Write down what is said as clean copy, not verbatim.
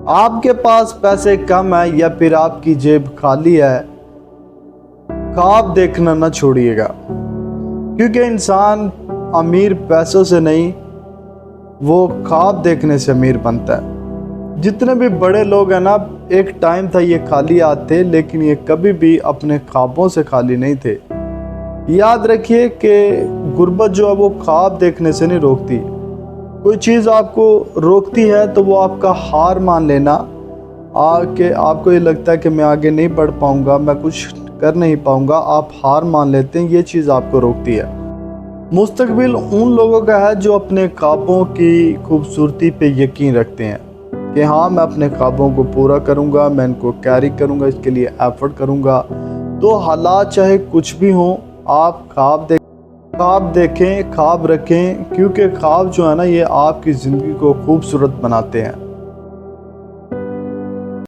آپ کے پاس پیسے کم ہے یا پھر آپ کی جیب خالی ہے، خواب دیکھنا نہ چھوڑیے گا، کیونکہ انسان امیر پیسوں سے نہیں، وہ خواب دیکھنے سے امیر بنتا ہے۔ جتنے بھی بڑے لوگ ہیں نا، ایک ٹائم تھا یہ خالی آتے، لیکن یہ کبھی بھی اپنے خوابوں سے خالی نہیں تھے۔ یاد رکھیے کہ غربت جو ہے وہ خواب دیکھنے سے نہیں روکتی۔ کوئی چیز آپ کو روکتی ہے تو وہ آپ کا ہار مان لینا، کہ آپ کو یہ لگتا ہے کہ میں آگے نہیں بڑھ پاؤں گا، میں کچھ کر نہیں پاؤں گا، آپ ہار مان لیتے ہیں، یہ چیز آپ کو روکتی ہے۔ مستقبل ان لوگوں کا ہے جو اپنے خوابوں کی خوبصورتی پہ یقین رکھتے ہیں کہ ہاں میں اپنے خوابوں کو پورا کروں گا، میں ان کو کیری کروں گا، اس کے لیے ایفرٹ کروں گا۔ تو حالات چاہے کچھ بھی ہوں، آپ خواب دیکھیں، خواب رکھیں، کیونکہ خواب جو ہے نا یہ آپ کی زندگی کو خوبصورت بناتے ہیں۔